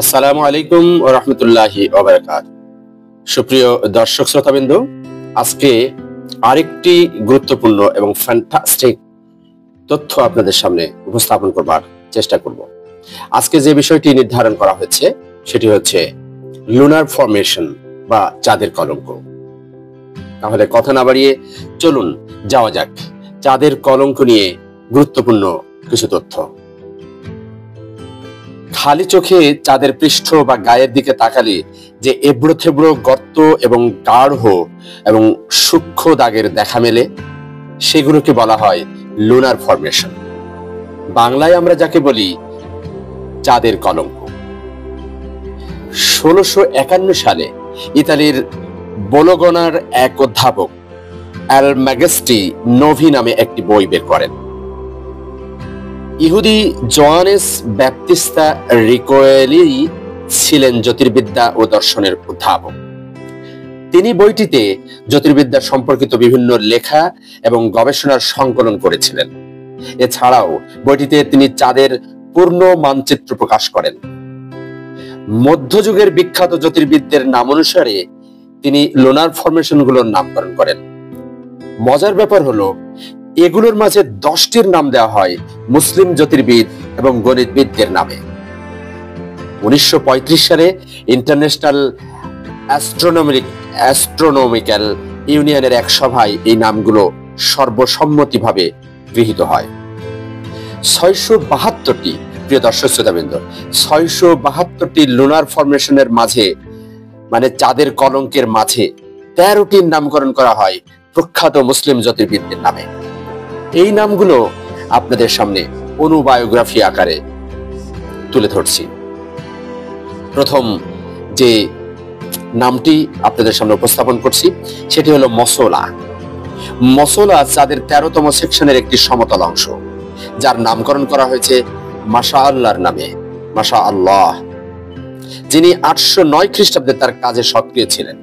আসসালামু আলাইকুম ওয়া রাহমাতুল্লাহি ওয়া বারাকাতুহু। সুপ্রিয় দর্শক শ্রোতাবৃন্দ, আজকে আরেকটি গুরুত্বপূর্ণ এবং ফ্যান্টাস্টিক তথ্য আপনাদের সামনে উপস্থাপন করবার চেষ্টা করব। আজকে যে বিষয়টি নির্ধারণ করা হয়েছে সেটি হচ্ছে লুনার ফরমেশন বা চাঁদের কলঙ্ক। তাহলে কথা না বাড়িয়ে চলুন যাওয়া যাক চাঁদের কলঙ্ক নিয়ে গুরুত্বপূর্ণ কিছু তথ্য। খালি চোখে চাঁদের পৃষ্ঠ বা গায়ের দিকে তাকালে যে এবড়ো থেবড়ো গর্ত এবং গাঢ় এবং সূক্ষ্ম দাগের দেখা মেলে, সেগুলোকে বলা হয় লুনার ফরমেশন। বাংলায় আমরা যাকে বলি চাঁদের কলঙ্ক। 1651 সালে ইতালির বোলোগনার এক অধ্যাপক এল ম্যাগেস্টি নোভি নামে একটি বই বের করেন। ইহুদি জোয়ানেস ব্যাপতিস্তা রিকোয়েলি ছিলেন জ্যোতির্বিদ্যা ও দর্শনের অধ্যাপক। তিনি বইটিতে জ্যোতির্বিদ্যা সম্পর্কিত বিভিন্ন লেখা এবং গবেষণার সংকলন করেছিলেন। এছাড়াও বইটিতে তিনি চাঁদের পূর্ণ মানচিত্র প্রকাশ করেন। মধ্যযুগের বিখ্যাত জ্যোতির্বিদদের নাম অনুসারে তিনি লুনার ফরমেশনগুলোর নামকরণ করেন। মজার ব্যাপার হলো, এগুলোর মাঝে 10টির নাম দেওয়া হয় মুসলিম জ্যোতির্বিদ এবং গণিতবিদদের নামে। 1935 সালে ইন্টারন্যাশনাল অ্যাস্ট্রোনমিক্যাল ইউনিয়নের এক সভায় এই নামগুলো সর্বসম্মতিভাবে গৃহীত হয়। 672টি, প্রিয় দর্শক শ্রোতাবৃন্দ, 672টি লুনার ফরমেশনের মাঝে, মানে চাঁদের কলঙ্কের মাঝে 13টির নামকরণ করা হয় প্রখ্যাত মুসলিম জ্যোতির্বিদদের নামে। এই নামগুলো আপনাদের সামনে অনুবায়োগ্রাফি আকারে তুলে ধরছি। প্রথম যে নামটি আপনাদের সামনে উপস্থাপন করছি সেটি হলো মসোলা। মসোলা চাঁদের 13তম সেকশনের একটি সমতল অংশ, যার নামকরণ করা হয়েছে মাশা আল্লাহর নামে, মাশা আল্লাহ, যিনি 809 খ্রিস্টাব্দে তার কাজে সক্রিয় ছিলেন।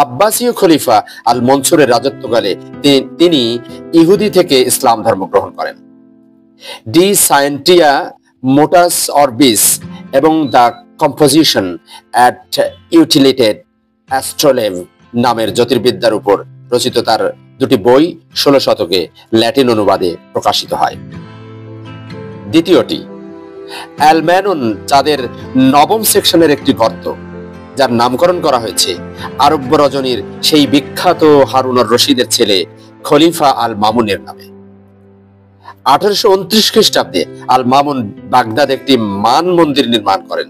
আব্বাসীয় খলিফা আল মনসুরের রাজত্বকালে তিনি ইহুদি থেকে ইসলাম ধর্ম গ্রহণ করেন। ডি সায়েন্টিয়া মোটাস অরবিস এবং দ্য কম্পোজিশন অ্যাট ইউটিলিটেড অ্যাস্ট্রোলেম নামের জ্যোতির্বিদ্যার উপর রচিত তার দুটি বই 16 শতকে ল্যাটিন অনুবাদে প্রকাশিত হয়। দ্বিতীয়টি অ্যালম্যানন চাঁদের 9ম সেকশনের একটি গর্ত, যার নামকরণ করা হয়েছে আরব্য রজনীর সেই বিখ্যাত হারুন আর রশিদের ছেলে খলিফা আল মামুনের নামে। 1829 খ্রিস্টাব্দে আল মামুন বাগদাদ একটি মান মন্দির নির্মাণ করেন।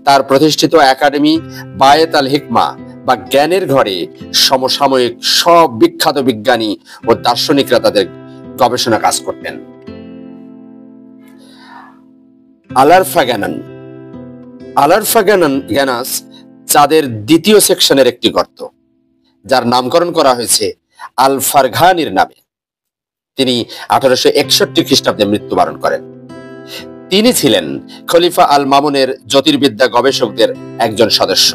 তার প্রতিষ্ঠিত একাডেমি বায়েত আল হিকমা বা জ্ঞানের ঘরে সমসাময়িক সব বিখ্যাত বিজ্ঞানী ও দার্শনিকরা তাদের গবেষণা কাজ করতেন। আলারফাগানাস চাঁদের 2য় সেকশনের একটি গর্ত, যার নামকরণ করা হয়েছে আল ফারঘানির নামে। তিনি 1861 খ্রিস্টাব্দে মৃত্যুবরণ করেন। তিনি ছিলেন খলিফা আল মামুনের জ্যোতির্বিদ্যা গবেষকদের একজন সদস্য।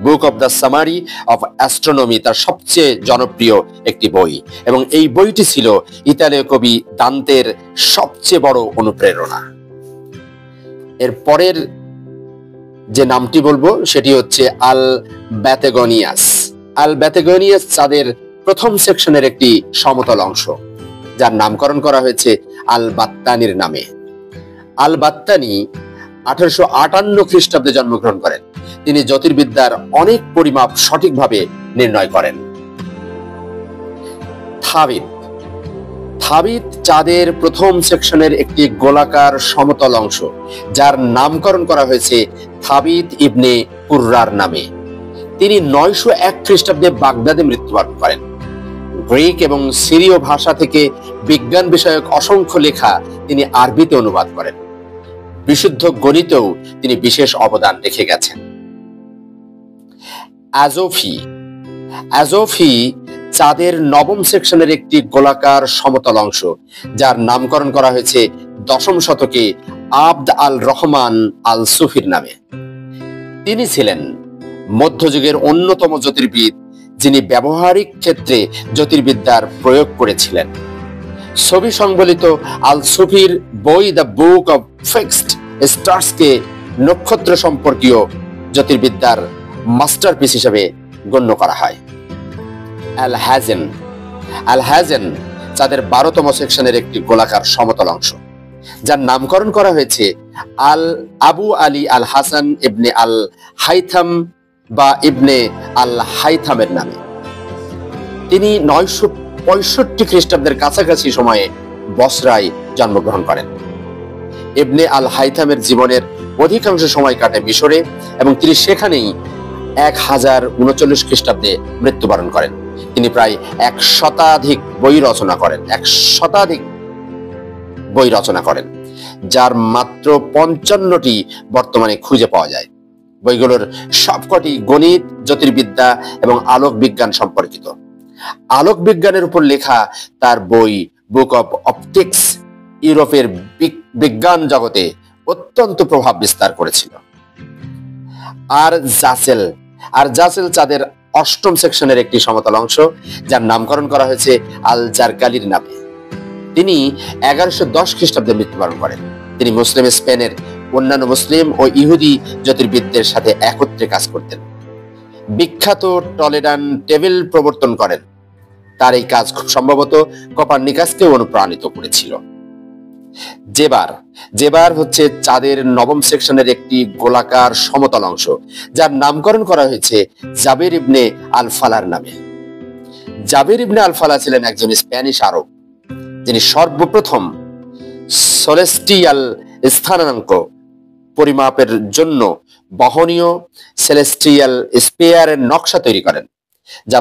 Book of the summary of astronomy তার সবচেয়ে জনপ্রিয় একটি বই, এবং এই বইটি ছিল ইতালীয় কবি দান্তের সবচেয়ে বড় অনুপ্রেরণা। এর পরের যে নামটি বলবো সেটি হচ্ছে আল ব্যাতেগনিয়াস। আল ব্যাতেগনিয়াস চাঁদের 1ম সেকশনের একটি সমতল অংশ, যার নামকরণ করা হয়েছে আল বাত্তানির নামে। আল বাত্তানি 1858 খ্রিস্টাব্দে জন্মগ্রহণ করেন। তিনি জ্যোতির্বিদ্যার অনেক পরিমাপ সঠিকভাবে নির্ণয় করেন। থাবিত চাঁদের 1ম সেকশনের একটি গোলাকার সমতল অংশ, যার নামকরণ করা হয়েছে থাবিত ইবনে কুররার নামে। তিনি 901 খ্রিস্টাব্দে বাগদাদে মৃত্যুবরণ করেন। গ্রিক এবং সিরীয় ভাষা থেকে বিজ্ঞান বিষয়ক অসংখ্য লেখা তিনি আরবিতে অনুবাদ করেন। বিশুদ্ধ গণিতেও তিনি বিশেষ অবদান রেখে গেছেন। অ্যাজোফি চাঁদের 9ম সেকশনের একটি গোলাকার সমতল অংশ, যার নামকরণ করা হয়েছে 10ম শতকে আবদ আল রহমান আল সুফির নামে। তিনি ছিলেন মধ্যযুগের অন্যতম জ্যোতির্বিদ, যিনি ব্যবহারিক ক্ষেত্রে জ্যোতির্বিদ্যার প্রয়োগ করেছিলেন। ছবি সংবলিত আল সুফির বই দ্য বুক অফ ফিক্সড স্টার্সকে নক্ষত্র সম্পর্কীয় জ্যোতির্বিদ্যার মাস্টারপিস হিসেবে গণ্য করা হয়। আল-হাজেন চাঁদের 12তম সেকশনের একটি গোলাকার সমতল অংশ, যার নামকরণ করা হয়েছে আবু আলী আল হাসান ইবনে আল হাইথাম বা ইবনে আল হাইথামের নামে। তিনি 965 খ্রিস্টাব্দের কাছাকাছি সময়ে বসরায় জন্মগ্রহণ করেন। ইবনে আল হাইথামের জীবনের অধিকাংশ সময় কাটে মিশরে এবং তিনি সেখানেই 1039 খ্রিস্টাব্দে মৃত্যুবরণ করেন। তিনি প্রায় 100 বই রচনা করেন, যার মাত্র 55টি বর্তমানে খুঁজে পাওয়া যায়। বইগুলোর সবকটি গণিত, জ্যোতির্বিদ্যা এবং আলোক বিজ্ঞান সম্পর্কিত। আলোক বিজ্ঞানের উপর লেখা তার বই বুক অব অপটিক্স ইউরোপের বিজ্ঞান জগতে অত্যন্ত প্রভাব বিস্তার করেছিল। আর জাসেল চাঁদের 8ম সেকশনের একটি সমতল অংশ, যার নামকরণ করা হয়েছে আল জারকালির নামে। তিনি 1110 খ্রিস্টাব্দে মৃত্যুবরণ করেন। তিনি মুসলিম স্পেনের অন্যান্য মুসলিম ও ইহুদি জ্যোতির্বিদদের সাথে একত্রে কাজ করতেন। বিখ্যাত টলেডান টেবিল প্রবর্তন করেন। তার এই কাজ খুব সম্ভবত কোপার্নিকাসকে অনুপ্রাণিত করেছিল। জেবার হচ্ছে চাঁদের 9ম সেকশনের একটি গোলাকার সমতল অংশ, যার নামকরণ করা হয়েছে জাবের ইবনে আল ফালার নামে। জাবের ইবনে আল ফালা ছিলেন একজন স্প্যানিশ আরব, যিনি সর্বপ্রথম সেলেস্টিয়াল স্থানাঙ্ক পরিমাপের জন্য বহনীয় সেলেস্টিয়াল স্পেয়ারের নকশা তৈরি করেন, যা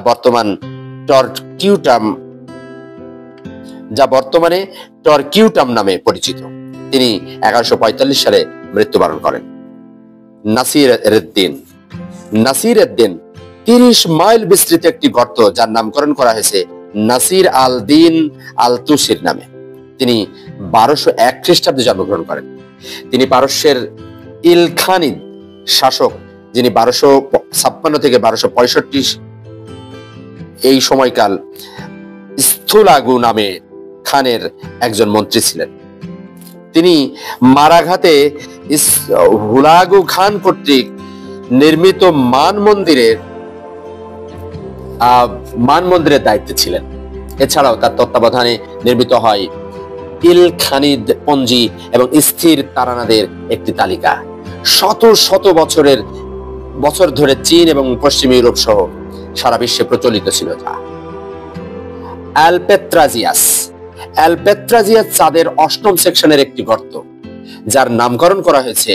বর্তমানে টরকিউটাম নামে পরিচিত। তিনি 1145 সালে মৃত্যুবরণ করেন। নাসির এদ্দিন 30 মাইল বিস্তৃত একটি গর্ত, যার নামকরণ করা হয়েছে নাসির আল দিন আল তুসির নামে। তিনি 1201 খ্রিস্টাব্দে জন্মগ্রহণ করেন। তিনি পারস্যের ইলখানিদ শাসক, যিনি 1256 থেকে 1265 এই সময়কাল স্থুলাগু নামে খানের একজন মন্ত্রী ছিলেন। তিনি মারাঘাতে হুলাগু খান কর্তৃক নির্মিত মানমন্দিরের দায়িত্বে ছিলেন। এছাড়াও তার তত্ত্বাবধানে নির্মিত হয় ইলখানিদ পঞ্জি এবং স্থির তারানাদের একটি তালিকা। শত বছর ধরে চীন এবং পশ্চিম ইউরোপ সহ সারা বিশ্বে প্রচলিত ছিল। অ্যালপেত্রাজিয়াস চাঁদের 8ম সেকশনের একটি গর্ত, যার নামকরণ করা হয়েছে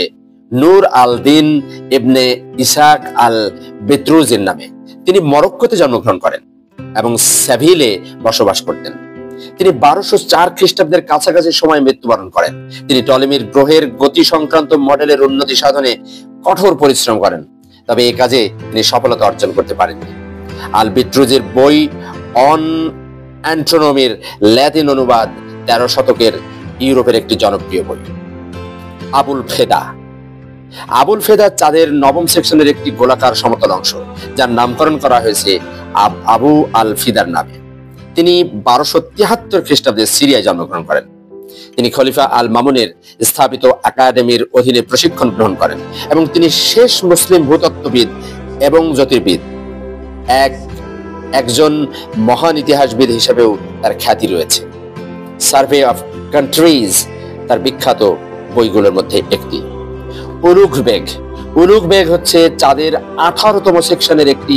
নূর আল দিন ইবনে ইসাক আল বেত্রুজের নামে। তিনি মরক্কোতে জন্মগ্রহণ করেন এবং সেভিলে বসবাস করতেন। তিনি 1204 খ্রিস্টাব্দের কাছাকাছি সময় মৃত্যুবরণ করেন। তিনি টলেমির গ্রহের গতি সংক্রান্ত মডেলের উন্নতি সাধনে কঠোর পরিশ্রম করেন, তবে এই কাজে তিনি সফলতা অর্জন করতে পারেননি। আল বেত্রুজের বই অন অ্যান্ট্রোনমির ল্যাটিন অনুবাদ 13 শতকের ইউরোপের একটি জনপ্রিয় বই। আবুল ফেদা চাঁদের 9ম সেকশনের একটি গোলাকার সমতল অংশ, যার নামকরণ করা হয়েছে আবু আল ফিদার নামে। তিনি 1273 খ্রিস্টাব্দে সিরিয়ায় জন্মগ্রহণ করেন। তিনি খলিফা আল মামুনের স্থাপিত একাডেমির অধীনে প্রশিক্ষণ গ্রহণ করেন এবং তিনি শেষ মুসলিম ভূতত্ত্ববিদ এবং জ্যোতির্বিদ। একজন মহান ইতিহাসবিদ হিসেবেও তার খ্যাতি রয়েছে। সার্ভে অফ কান্ট্রিজ তার বিখ্যাত বইগুলোর মধ্যে একটি। উলুঘ বেগ হচ্ছে চাঁদের 18তম সেকশনের একটি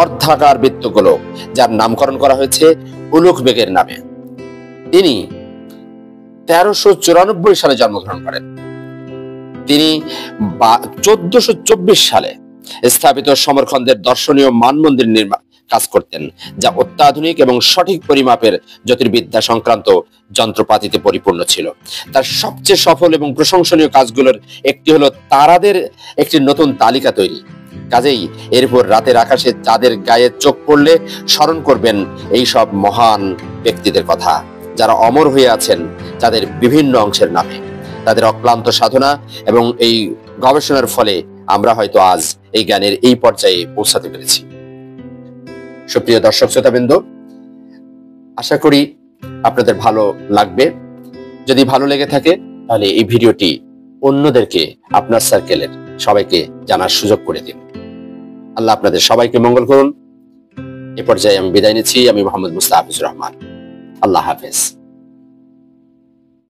অর্ধাকার বৃত্তগোলক, যার নামকরণ করা হয়েছে উলুঘ বেগের নামে। তিনি 1394 সালে জন্মগ্রহণ করেন। তিনি 1424 সালে স্থাপিত সমরখন্দের দর্শনীয় মানমন্দির নির্মাণ কাজ করতেন, যা অত্যাধুনিক এবং সঠিক পরিমাপের জ্যোতির্বিদ্যা সংক্রান্ত যন্ত্রপাতিতে পরিপূর্ণ ছিল। তার সবচেয়ে সফল এবং প্রশংসনীয় কাজগুলোর একটি হলো তারাদের একটি নতুন তালিকা তৈরি। কাজেই এরপর রাতের আকাশে চাঁদের গায়ে চোখ পড়লে স্মরণ করবেন এই সব মহান ব্যক্তিদের কথা, যারা অমর হয়ে আছেন চাঁদের বিভিন্ন অংশের নামে। তাদের অক্লান্ত সাধনা এবং এই গবেষণার ফলে আমরা হয়তো আজ এই জ্ঞানের এই পর্যায়ে পৌঁছাতে পেরেছি। সুপ্রিয় দর্শক শ্রোতাবৃন্দ, আশা করি আপনাদের ভালো লাগবে। যদি ভালো লেগে থাকে তাহলে এই ভিডিওটি অন্যদেরকে আপনার সার্কেলের সবাইকে জানার সুযোগ করে দিন। আল্লাহ আপনাদের সবাইকে মঙ্গল করুন। এ পর্যায়ে আমি বিদায় নিচ্ছি। আমি মোহাম্মদ মুস্তাফিজুর রহমান। আল্লাহ হাফেজ।